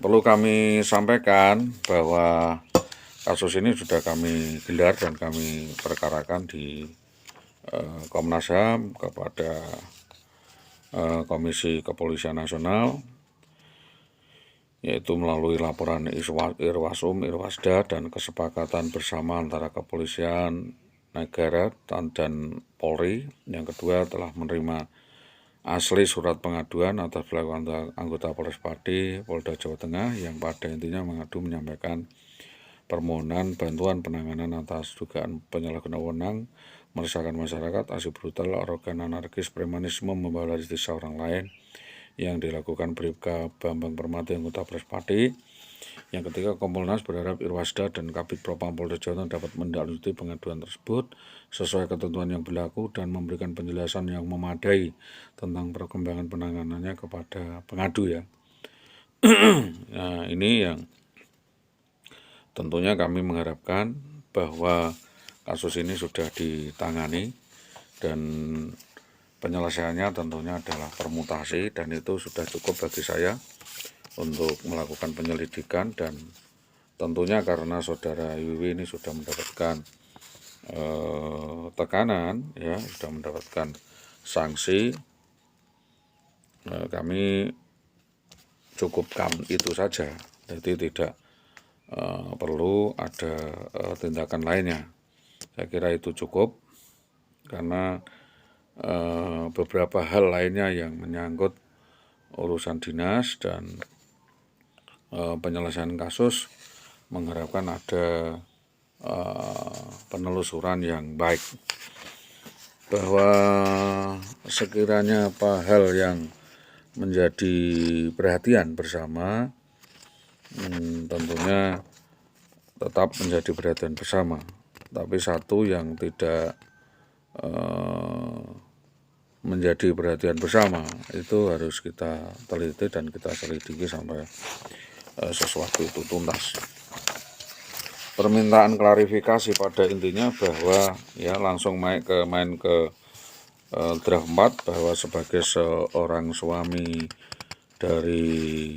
perlu kami sampaikan bahwa kasus ini sudah kami gelar dan kami perkarakan di Komnas HAM kepada Komisi Kepolisian Nasional, yaitu melalui laporan Irwasum, Irwasda, dan kesepakatan bersama antara kepolisian negara dan Polri. Yang kedua, telah menerima asli surat pengaduan atas pelaku anggota Polres Pati, Polda Jawa Tengah, yang pada intinya menyampaikan permohonan bantuan penanganan atas dugaan penyalahgunaan wewenang, meresahkan masyarakat, aksi brutal, arogan, anarkis, premanisme, membawa lari desa orang lain yang dilakukan Bribka Bambang Permati, anggota Polres Pati. Yang ketiga, Kompolnas berharap Irwasda dan Kabid Propam Polda Jawa Tengah dapat menindaklanjuti pengaduan tersebut sesuai ketentuan yang berlaku dan memberikan penjelasan yang memadai tentang perkembangan penanganannya kepada pengadu ya. Nah, ini yang tentunya kami mengharapkan bahwa kasus ini sudah ditangani dan penyelesaiannya tentunya adalah permutasi, dan itu sudah cukup bagi saya untuk melakukan penyelidikan. Dan tentunya karena saudara Wiwi ini sudah mendapatkan tekanan ya, sudah mendapatkan sanksi, kami cukupkan itu saja, jadi tidak perlu ada tindakan lainnya. Saya kira itu cukup, karena beberapa hal lainnya yang menyangkut urusan dinas dan penyelesaian kasus mengharapkan ada penelusuran yang baik, bahwa sekiranya apa hal yang menjadi perhatian bersama, tentunya tetap menjadi perhatian bersama. Tapi satu yang tidak menjadi perhatian bersama itu harus kita teliti dan kita selidiki sampai sesuatu itu tuntas. Permintaan klarifikasi pada intinya bahwa ya langsung main ke draft 4, bahwa sebagai seorang suami dari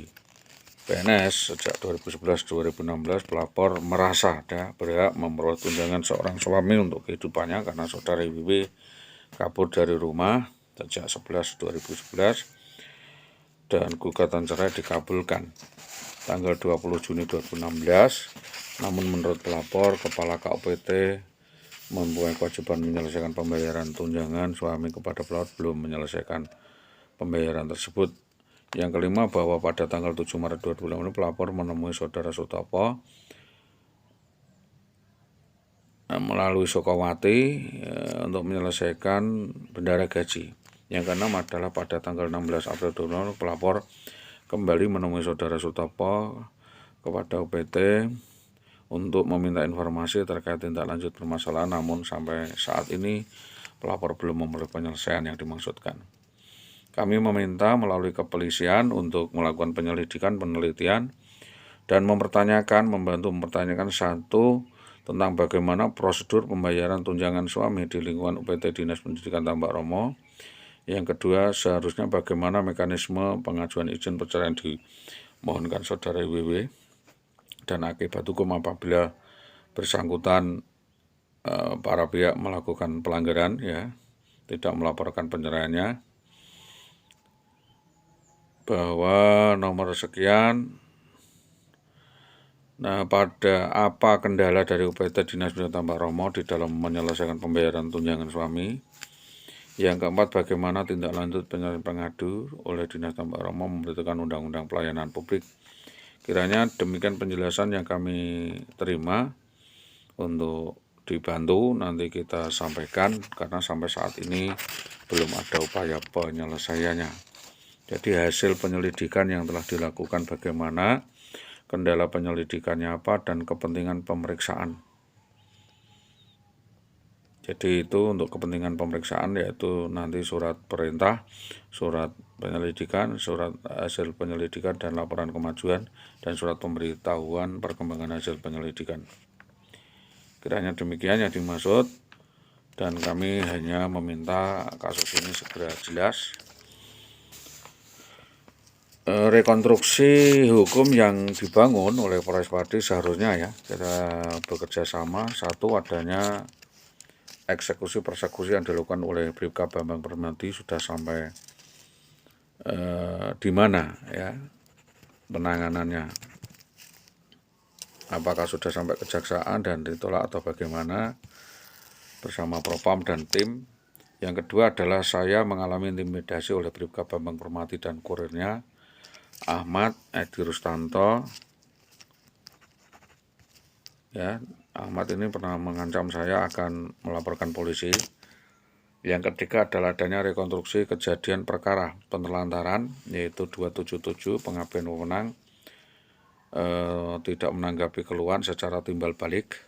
PNS sejak 2011-2016, pelapor merasa berhak memperoleh tunjangan seorang suami untuk kehidupannya karena saudara WW kabur dari rumah sejak 11/2011 dan gugatan cerai dikabulkan tanggal 20 Juni 2016. Namun menurut pelapor, kepala KUPT mempunyai kewajiban menyelesaikan pembayaran tunjangan suami kepada pelapor, belum menyelesaikan pembayaran tersebut. Yang kelima, bahwa pada tanggal 7 Maret 2016 pelapor menemui saudara Sutopo melalui Sukawati untuk menyelesaikan bendara gaji. Yang keenam adalah pada tanggal 16 April 2016 pelapor kembali menemui saudara Sutopo kepada UPT untuk meminta informasi terkait tindak lanjut permasalahan, namun sampai saat ini pelapor belum memperoleh penyelesaian yang dimaksudkan. Kami meminta melalui kepolisian untuk melakukan penyelidikan, penelitian, dan membantu mempertanyakan satu, tentang bagaimana prosedur pembayaran tunjangan suami di lingkungan UPT Dinas Pendidikan Tambak Romo. Yang kedua, seharusnya bagaimana mekanisme pengajuan izin perceraian dimohonkan saudara WW, dan akibat hukum apabila bersangkutan para pihak melakukan pelanggaran ya, tidak melaporkan penyeraiannya, bahwa nomor sekian. Nah, pada apa kendala dari UPT Dinas Pendidikan Tambak Romo di dalam menyelesaikan pembayaran tunjangan suami? Yang keempat, bagaimana tindak lanjut penyelesaian pengadu oleh Dinas Tambak Romo membutuhkan Undang-Undang Pelayanan Publik? Kiranya demikian penjelasan yang kami terima untuk dibantu nanti kita sampaikan, karena sampai saat ini belum ada upaya penyelesaiannya. Jadi hasil penyelidikan yang telah dilakukan bagaimana, kendala penyelidikannya apa, dan kepentingan pemeriksaan. Jadi itu untuk kepentingan pemeriksaan, yaitu nanti surat perintah, surat penyelidikan, surat hasil penyelidikan dan laporan kemajuan, dan surat pemberitahuan perkembangan hasil penyelidikan. Kiranya demikian yang dimaksud, dan kami hanya meminta kasus ini segera jelas. rekonstruksi hukum yang dibangun oleh Polres Pati seharusnya ya kita bekerja sama. Satu, adanya eksekusi persekusi yang dilakukan oleh Bribka Bambang Permati sudah sampai di mana ya penanganannya, apakah sudah sampai kejaksaan dan ditolak atau bagaimana, bersama Propam dan tim. Yang kedua adalah saya mengalami intimidasi oleh Bribka Bambang Permati dan kurirnya Ahmad Edi Rustanto. Ya, Ahmad ini pernah mengancam saya akan melaporkan polisi. Yang ketiga adalah adanya rekonstruksi kejadian perkara penelantaran, yaitu 277 pengabaian wewenang, tidak menanggapi keluhan secara timbal balik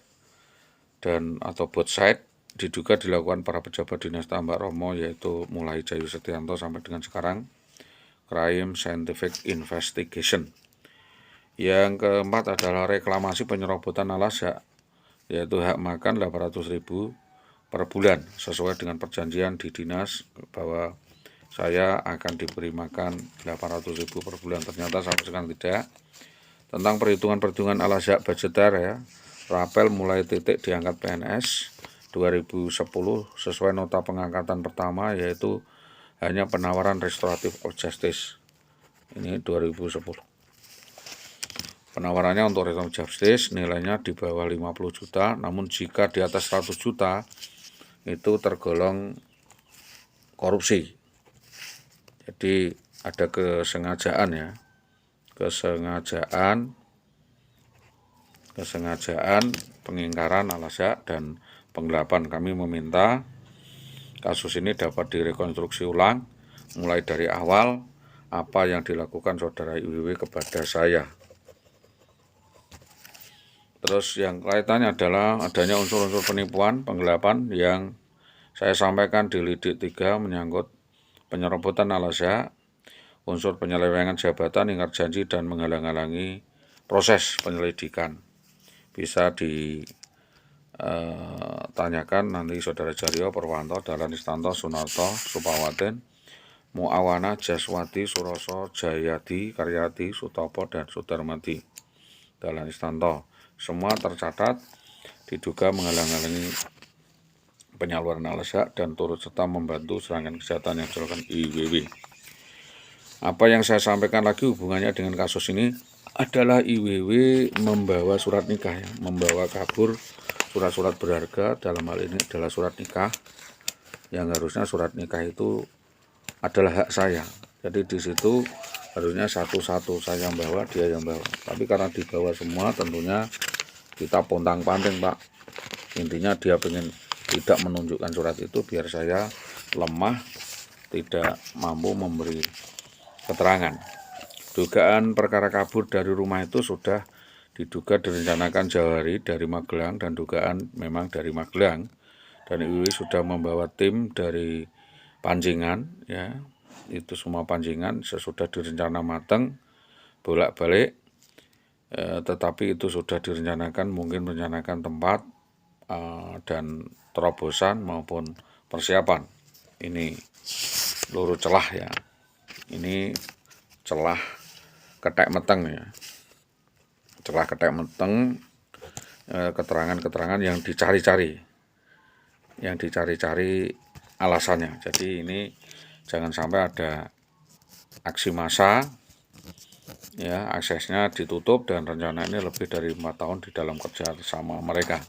dan atau both side, diduga dilakukan para pejabat dinas Tambak Romo, yaitu mulai Jayu Setianto sampai dengan sekarang, crime scientific investigation. Yang keempat adalah reklamasi penyerobotan alas hak, yaitu hak makan 800.000 per bulan, sesuai dengan perjanjian di dinas bahwa saya akan diberi makan 800.000 per bulan. Ternyata sampai sekarang tidak. Tentang perhitungan alas hak budgeter ya, rapel mulai titik diangkat PNS 2010 sesuai nota pengangkatan pertama, yaitu hanya penawaran restoratif of justice. Ini 2010. Penawarannya untuk restoratif justice nilainya di bawah 50 juta, namun jika di atas 100 juta itu tergolong korupsi. Jadi ada kesengajaan ya, kesengajaan pengingkaran alas hak dan penggelapan. Kami meminta kasus ini dapat direkonstruksi ulang mulai dari awal apa yang dilakukan saudara IWW kepada saya. Terus yang kaitannya adalah adanya unsur-unsur penipuan, penggelapan yang saya sampaikan di lidik 3 menyangkut penyerobotan alas hak, unsur penyelewengan jabatan, ingkar janji, dan menghalang-halangi proses penyelidikan. Bisa ditanyakan nanti saudara Jaryo, Purwanto, Dahlan Istanto, Sunarto, Supawaten, Muawana, Jaswati, Suroso, Jayadi, Karyadi, Sutopo, dan Sudarmadi. Dahlan Istanto semua tercatat diduga menghalang-halangi penyaluran alas hak dan turut serta membantu serangan kejahatan yang dilakukan IWW. Apa yang saya sampaikan lagi hubungannya dengan kasus ini adalah IWW membawa surat nikah ya, membawa kabur surat-surat berharga. Dalam hal ini adalah surat nikah, yang harusnya surat nikah itu adalah hak saya. Jadi di situ harusnya satu-satu saya yang bawa, dia yang bawa. Tapi karena dibawa semua, tentunya kita pontang-panting Pak. Intinya dia ingin tidak menunjukkan surat itu biar saya lemah, tidak mampu memberi keterangan. Dugaan perkara kabur dari rumah itu sudah diduga direncanakan jauh hari dari Magelang, dan dugaan memang dari Magelang, dan IWW sudah membawa tim dari Pancingan ya, itu semua Pancingan sesudah direncana matang bolak-balik, tetapi itu sudah direncanakan, mungkin merencanakan tempat dan terobosan maupun persiapan. Ini seluruh celah ya, ini celah ketek meteng ya, celah ketek meteng, keterangan-keterangan yang dicari-cari alasannya. Jadi ini jangan sampai ada aksi massa ya, aksesnya ditutup, dan rencana ini lebih dari 4 tahun di dalam kerja sama mereka.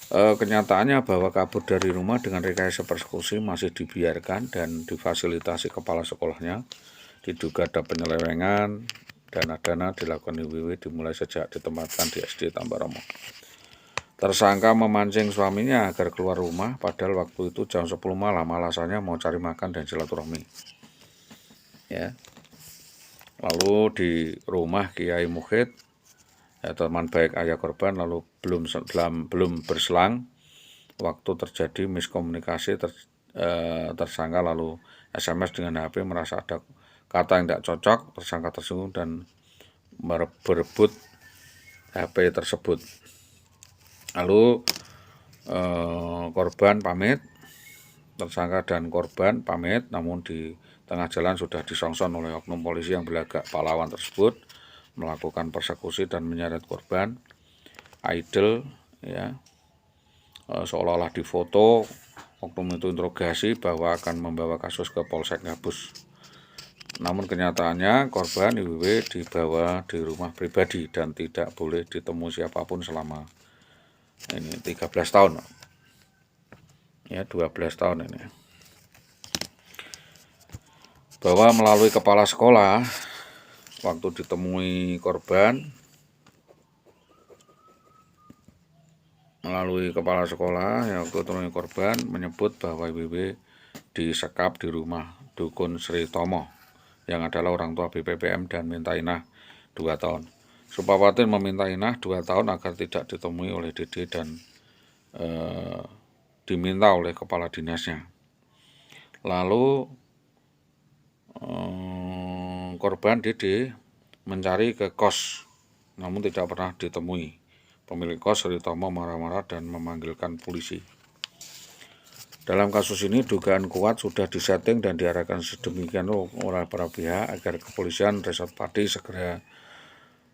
Kenyataannya bahwa kabur dari rumah dengan rekayasa persekusi masih dibiarkan dan difasilitasi kepala sekolahnya. Diduga ada penyelewengan, dana-dana dilakukan IWW dimulai sejak ditempatkan di SD Tambak Romo. Tersangka memancing suaminya agar keluar rumah, padahal waktu itu jam 10 malam, alasannya mau cari makan dan silaturahmi. Ya. Lalu di rumah Kiai Mukhid, ya, teman baik ayah korban, lalu belum berselang waktu terjadi miskomunikasi, tersangka lalu SMS dengan HP, merasa ada kata yang tidak cocok, tersangka tersinggung dan berebut HP tersebut. Lalu korban pamit, tersangka dan korban pamit, namun tengah jalan sudah disongson oleh oknum polisi yang berlagak pahlawan tersebut, melakukan persekusi dan menyeret korban, idle, ya, seolah-olah difoto. Oknum itu interogasi bahwa akan membawa kasus ke Polsek Gabus. Namun kenyataannya korban IWW dibawa di rumah pribadi dan tidak boleh ditemui siapapun selama ini 13 tahun. Ya, 12 tahun ini. Bahwa melalui kepala sekolah, waktu ditemui korban, waktu ditemui korban menyebut bahwa IWW disekap di rumah Dukun Sri Tomo yang adalah orang tua BPPM dan minta inah 2 tahun. Supawatin meminta inah 2 tahun agar tidak ditemui oleh Dede dan diminta oleh kepala dinasnya. Lalu korban Dede mencari ke kos, namun tidak pernah ditemui. Pemilik kos Sri Tomo marah-marah dan memanggilkan polisi. Dalam kasus ini dugaan kuat sudah disetting dan diarahkan sedemikian oleh para pihak agar kepolisian Resort Pati segera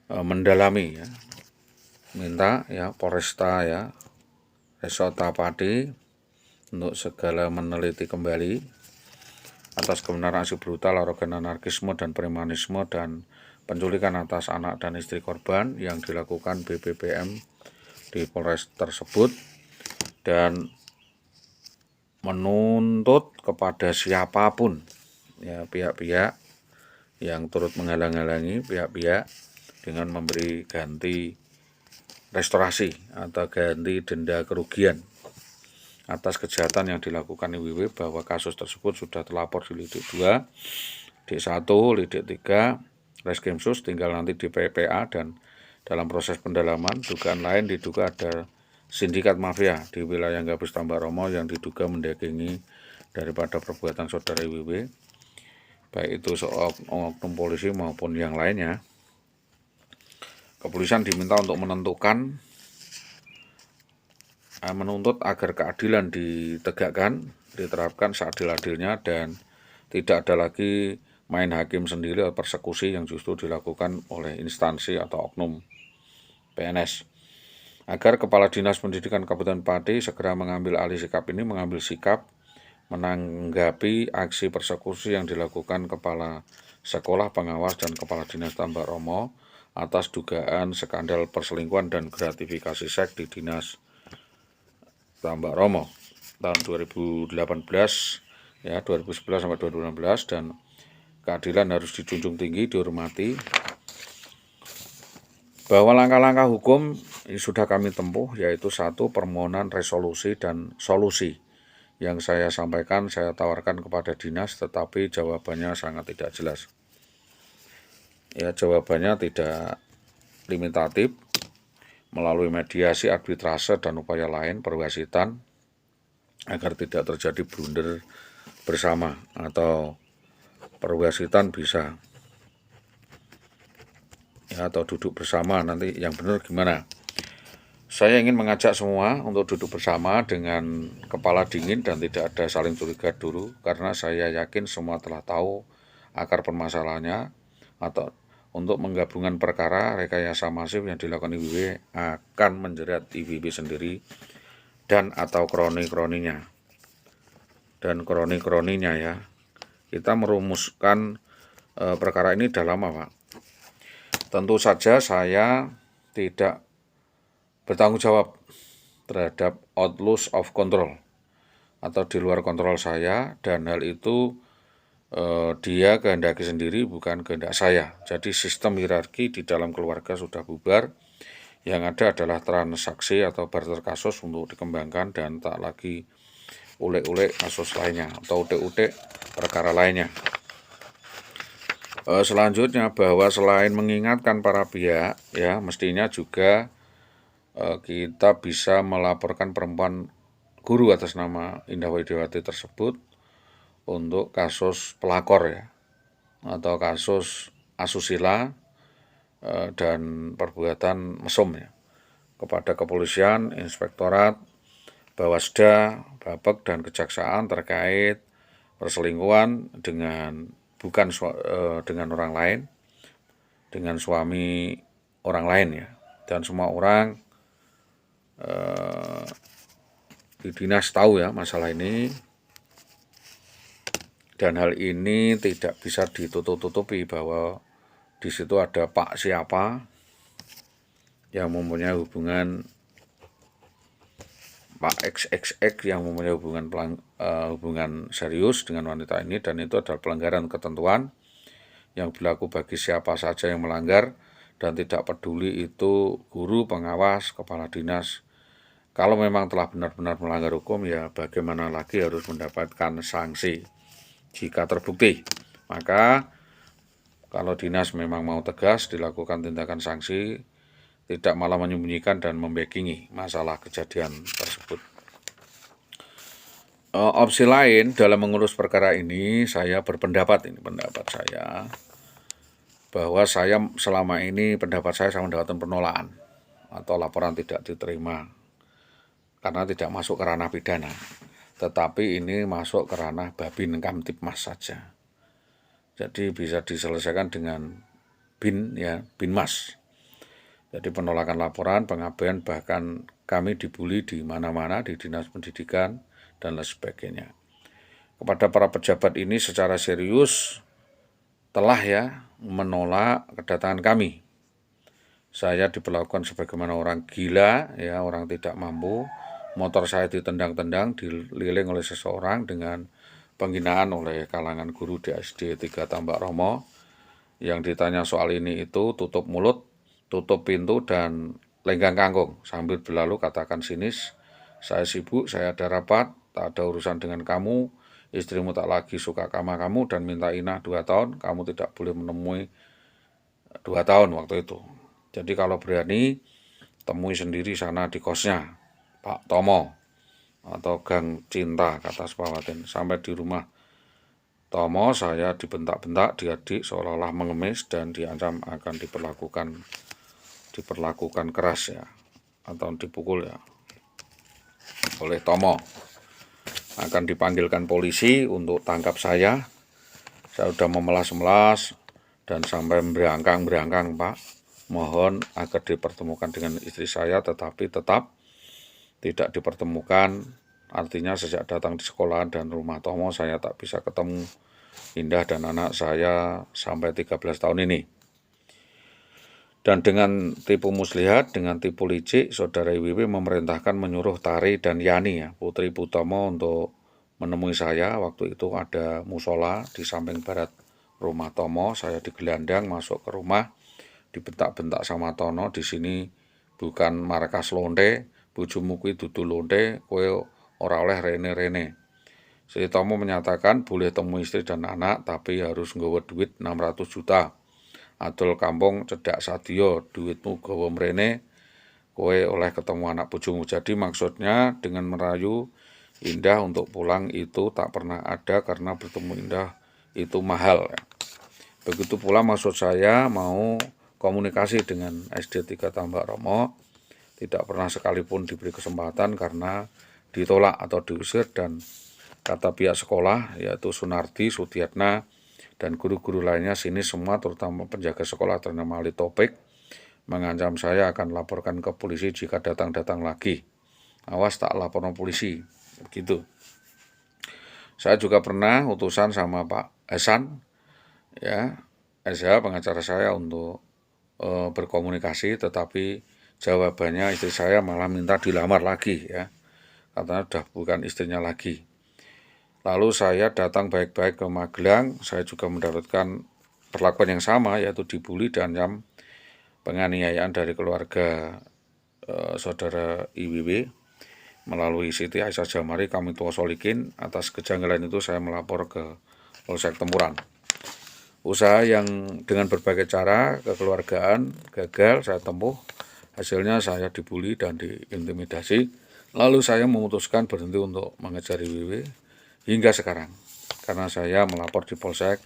mendalami, ya. Minta ya Polresta, ya, Resort Pati untuk segala meneliti kembali atas kebenaran aksi brutal, arogan, anarkisme, dan premanisme dan penculikan atas anak dan istri korban yang dilakukan BPPM di Polres tersebut, dan menuntut kepada siapapun, ya, pihak-pihak yang turut menghalang-halangi pihak-pihak dengan memberi ganti restorasi atau ganti denda kerugian atas kejahatan yang dilakukan IWW, bahwa kasus tersebut sudah terlapor di Lidik 2, Lidik 1, Lidik 3, Reskrimsus, tinggal nanti di PPA, dan dalam proses pendalaman dugaan lain diduga ada sindikat mafia di wilayah Gabus Tambak Romo yang diduga mendagingi daripada perbuatan saudara IWW, baik itu oknum polisi maupun yang lainnya. Kepolisian diminta untuk menuntut agar keadilan ditegakkan, diterapkan seadil-adilnya, dan tidak ada lagi main hakim sendiri atau persekusi yang justru dilakukan oleh instansi atau oknum PNS. Agar Kepala Dinas Pendidikan Kabupaten Pati segera mengambil alih sikap ini, mengambil sikap menanggapi aksi persekusi yang dilakukan Kepala Sekolah, Pengawas, dan Kepala Dinas Tambak Romo atas dugaan skandal perselingkuhan dan gratifikasi seks di Dinas Tambak Romo tahun 2018, ya, 2011 sampai 2016, dan keadilan harus dijunjung tinggi, dihormati. Bahwa langkah-langkah hukum ini sudah kami tempuh, yaitu 1, permohonan resolusi dan solusi yang saya sampaikan, saya tawarkan kepada dinas, tetapi jawabannya sangat tidak jelas. Ya, jawabannya tidak limitatif, melalui mediasi, arbitrase, dan upaya lain perwasitan agar tidak terjadi blunder bersama atau perwasitan bisa, ya, atau duduk bersama. Nanti yang benar gimana? Saya ingin mengajak semua untuk duduk bersama dengan kepala dingin dan tidak ada saling curiga dulu, karena saya yakin semua telah tahu akar permasalahannya, atau untuk menggabungkan perkara rekayasa masif yang dilakukan IWW akan menjerat IWW sendiri dan atau kroni-kroninya. Dan kroni-kroninya, ya, kita merumuskan perkara ini dalam apa? Tentu saja saya tidak bertanggung jawab terhadap outlook of control atau di luar kontrol saya, dan hal itu dia kehendaki sendiri, bukan kehendak saya. Jadi sistem hierarki di dalam keluarga sudah bubar. Yang ada adalah transaksi atau barter kasus untuk dikembangkan dan tak lagi ulek-ulek kasus lainnya atau utek-utek perkara lainnya. Selanjutnya, bahwa selain mengingatkan para pihak, ya, mestinya juga kita bisa melaporkan perempuan guru atas nama Indah Widiawati tersebut untuk kasus pelakor, ya, atau kasus asusila dan perbuatan mesum, ya, kepada kepolisian, inspektorat, Bawasda, Babek, dan kejaksaan terkait perselingkuhan dengan dengan orang lain, dengan suami orang lain ya. Dan semua orang di dinas tahu ya masalah ini, dan hal ini tidak bisa ditutup-tutupi bahwa di situ ada Pak siapa yang mempunyai hubungan, Pak XXX yang mempunyai hubungan serius dengan wanita ini, dan itu adalah pelanggaran ketentuan yang berlaku bagi siapa saja yang melanggar, dan tidak peduli itu guru, pengawas, kepala dinas. Kalau memang telah benar-benar melanggar hukum, ya bagaimana lagi harus mendapatkan sanksi. Jika terbukti, maka kalau dinas memang mau tegas dilakukan tindakan sanksi, tidak malah menyembunyikan dan membackingi masalah kejadian tersebut. Opsi lain dalam mengurus perkara ini, saya berpendapat, ini pendapat saya, bahwa saya selama ini pendapat saya mendapatkan penolakan atau laporan tidak diterima karena tidak masuk ke ranah pidana, tetapi ini masuk ke ranah Babin Kamtibmas saja. Jadi bisa diselesaikan dengan Binmas. Jadi penolakan laporan, pengabaian, bahkan kami dibully di mana-mana, di dinas pendidikan, dan lain sebagainya. Kepada para pejabat ini secara serius telah ya menolak kedatangan kami. Saya diperlakukan sebagaimana orang gila, ya orang tidak mampu. Motor saya ditendang-tendang, dililing oleh seseorang dengan penghinaan oleh kalangan guru di SD 3 Tambak Romo. Yang ditanya soal ini itu tutup mulut, tutup pintu, dan lenggang kangkung sambil berlalu katakan sinis, saya sibuk, saya ada rapat, tak ada urusan dengan kamu, istrimu tak lagi suka sama kamu dan minta inah 2 tahun, kamu tidak boleh menemui 2 tahun waktu itu. Jadi kalau berani temui sendiri sana di kosnya Pak Tomo atau Gang Cinta, kata Sepawatin. Sampai di rumah Tomo saya dibentak-bentak, diadik seolah-olah mengemis dan diancam akan diperlakukan keras ya, atau dipukul ya oleh Tomo. Akan dipanggilkan polisi untuk tangkap saya. Saya sudah memelas-melas dan sampai berangkang Pak. Mohon agar dipertemukan dengan istri saya, tetapi tetap tidak dipertemukan. Artinya sejak datang di sekolahan dan rumah Tomo saya tak bisa ketemu Indah dan anak saya sampai 13 tahun ini. Dan dengan tipu muslihat, dengan tipu licik, Saudara IWW memerintahkan menyuruh Tari dan Yani ya, putri Putomo, untuk menemui saya. Waktu itu ada musola di samping barat rumah Tomo. Saya digelandang masuk ke rumah, dibentak-bentak sama Tono, di sini bukan markas lonte, bojomu kuwi dudu lonte, kowe ora oleh rene-rene. Si Tomo menyatakan boleh temui istri dan anak, tapi harus nggawa duit 600 juta. Adol kampung cedak sadio, duitmu gawa mrene, kowe oleh ketemu anak bojomu. Jadi maksudnya dengan merayu Indah untuk pulang itu tak pernah ada, karena bertemu Indah itu mahal. Begitu pula maksud saya mau komunikasi dengan SD 3 Tambak Romo, tidak pernah sekalipun diberi kesempatan karena ditolak atau diusir, dan kata pihak sekolah yaitu Sunardi, Sudiatna, dan guru-guru lainnya sini semua, terutama penjaga sekolah bernama Ali Topik, mengancam saya akan laporkan ke polisi jika datang-datang lagi. Awas tak laporan polisi, begitu. Saya juga pernah utusan sama Pak Hasan, ya, SH pengacara saya, untuk berkomunikasi, tetapi jawabannya istri saya malah minta dilamar lagi ya, katanya sudah bukan istrinya lagi. Lalu saya datang baik-baik ke Magelang, saya juga mendapatkan perlakuan yang sama, yaitu dibully dan ancam penganiayaan dari keluarga Saudara IWW melalui Siti Aisyah Jamari, kami tua solikin. Atas kejanggalan itu saya melapor ke Polsek Tempuran. Usaha yang dengan berbagai cara kekeluargaan gagal saya tempuh. Hasilnya saya dibully dan diintimidasi. Lalu saya memutuskan berhenti untuk mengejar IWW hingga sekarang. Karena saya melapor di Polsek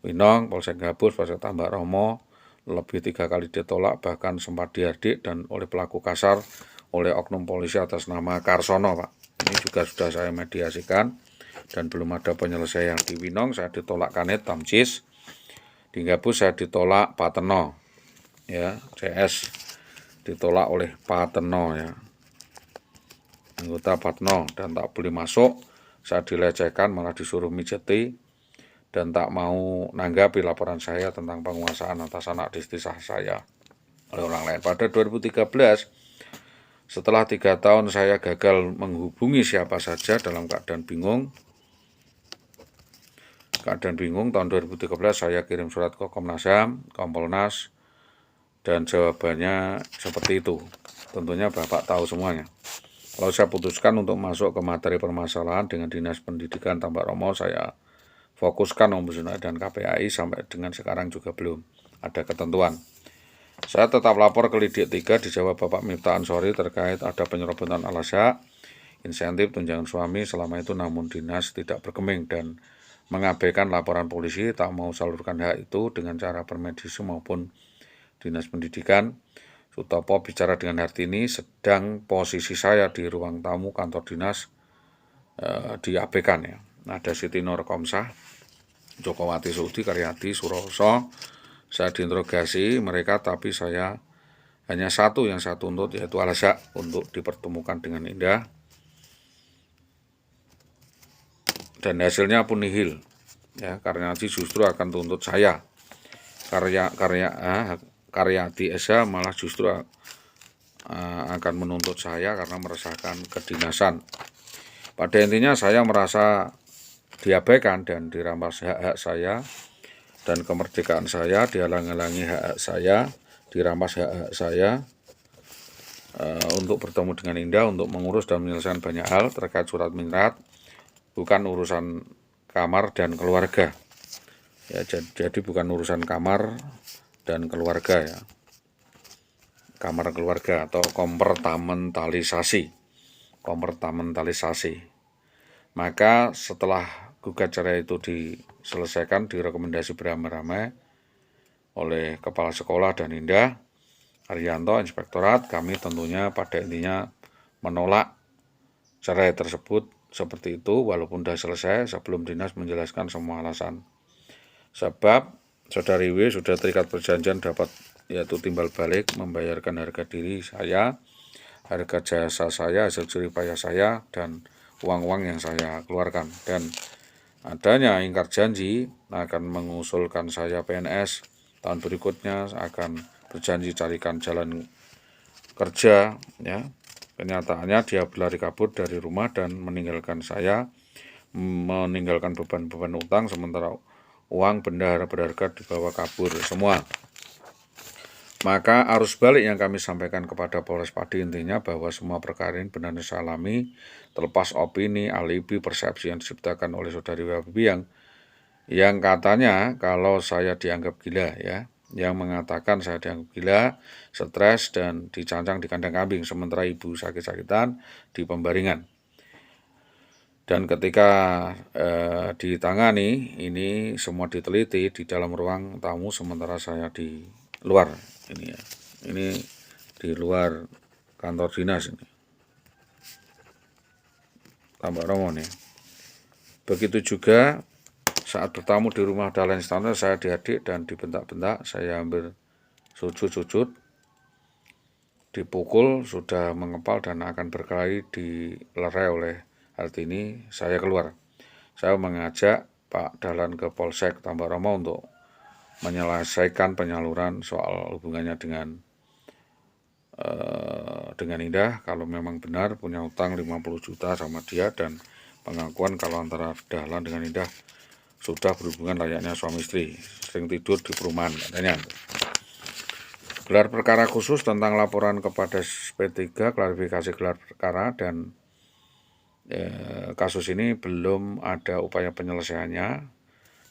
Winong, Polsek Gabus, Polsek Tambak Romo, lebih 3 kali ditolak, bahkan sempat dihardik dan oleh pelaku kasar oleh oknum polisi atas nama Karsono, Pak. Ini juga sudah saya mediasikan dan belum ada penyelesaian. Di Winong saya ditolak Kanet Tamcis, di Gabus saya ditolak Pateno, ya, CS ditolak oleh Pateno, ya, anggota Patno, dan tak boleh masuk. Saya dilecehkan, malah disuruh mijeti dan tak mau nanggapi laporan saya tentang penguasaan atas anak istri saya oleh orang lain. Pada 2013, setelah 3 tahun saya gagal menghubungi siapa saja dalam keadaan bingung. Tahun 2013 saya kirim surat ke Komnas HAM, Kompolnas, dan jawabannya seperti itu. Tentunya Bapak tahu semuanya. Kalau saya putuskan untuk masuk ke materi permasalahan dengan Dinas Pendidikan Tambak Romo, saya fokuskan Ombudsman dan KPAI sampai dengan sekarang juga belum ada ketentuan. Saya tetap lapor ke Lidik 3, dijawab Bapak Miftah Ansori terkait ada penyerobotan alas hak, insentif tunjangan suami selama itu, namun dinas tidak bergeming dan mengabaikan laporan polisi, tak mau salurkan hak itu dengan cara bermediasi maupun Dinas Pendidikan. Sutopo bicara dengan Hartini, sedang posisi saya di ruang tamu kantor dinas diabaikan, ya. Ada Siti Nur Komsah, Jokowati Sudi, Karyati, Suroso. Saya diinterogasi mereka, tapi saya hanya satu yang saya tuntut, yaitu alas hak untuk dipertemukan dengan Indah. Dan hasilnya pun nihil, ya, karena justru akan tuntut saya. Karyati Esa malah justru akan menuntut saya karena meresahkan kedinasan. Pada intinya saya merasa diabaikan dan dirampas hak-hak saya dan kemerdekaan saya, dihalang-halangi hak-hak saya, dirampas hak-hak saya untuk bertemu dengan Indah, untuk mengurus dan menyelesaikan banyak hal terkait surat menyurat, bukan urusan kamar dan keluarga. Ya, jadi bukan urusan kamar dan keluarga, ya. Kamar keluarga atau kompartamentalisasi. Maka setelah gugat cerai itu diselesaikan, direkomendasi beramai-ramai oleh Kepala Sekolah dan Indah Arianto, Inspektorat, kami tentunya pada intinya menolak cerai tersebut seperti itu, walaupun sudah selesai sebelum dinas menjelaskan semua alasan. Sebab Saudari W sudah terikat perjanjian dapat, yaitu timbal balik, membayarkan harga diri saya, harga jasa saya, hasil jerih payah saya, dan uang-uang yang saya keluarkan. Dan adanya ingkar janji akan mengusulkan saya PNS, tahun berikutnya akan berjanji carikan jalan kerja, ya. Kenyataannya dia berlari kabur dari rumah dan meninggalkan saya, meninggalkan beban-beban utang, sementara uang benda berharga dibawa kabur semua. Maka arus balik yang kami sampaikan kepada Polres Pati intinya bahwa semua perkara ini benar saya alami, terlepas opini, alibi, persepsi yang diciptakan oleh Saudari Wabibi yang katanya kalau saya dianggap gila, ya, yang mengatakan saya dianggap gila, stres, dan dicancang di kandang kambing, sementara ibu sakit-sakitan di pembaringan. Dan ketika ditangani, ini semua diteliti di dalam ruang tamu, sementara saya di luar. Ini, ya, ini di luar kantor dinas ini, Tambak Romo nih. Begitu juga saat bertamu di rumah Dahlan Istana, saya diadik dan dibentak-bentak, saya hampir sujud-sujud, dipukul, sudah mengepal dan akan berkelahi, dilerai oleh Hartini. Saya keluar. Saya mengajak Pak Dahlan ke Polsek Tambak Romo untuk menyelesaikan penyaluran soal hubungannya dengan Indah, kalau memang benar punya utang 50 juta sama dia, dan pengakuan kalau antara Dahlan dengan Indah sudah berhubungan layaknya suami istri, sering tidur di perumahan katanya. Gelar perkara khusus tentang laporan kepada SP3, klarifikasi gelar perkara, dan kasus ini belum ada upaya penyelesaiannya,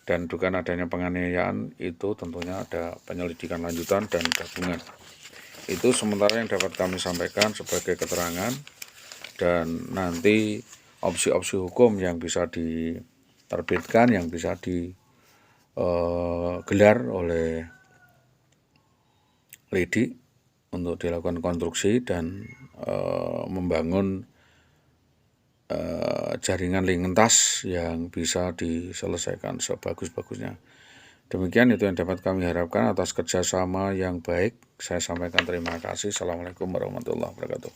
dan dugaan adanya penganiayaan itu tentunya ada penyelidikan lanjutan dan gabungan. Itu sementara yang dapat kami sampaikan sebagai keterangan, dan nanti opsi-opsi hukum yang bisa diterbitkan, yang bisa digelar oleh Lidik untuk dilakukan konstruksi dan membangun jaringan lintas yang bisa diselesaikan sebagus-bagusnya. Demikian itu yang dapat kami harapkan atas kerjasama yang baik. Saya sampaikan terima kasih. Assalamualaikum warahmatullahi wabarakatuh.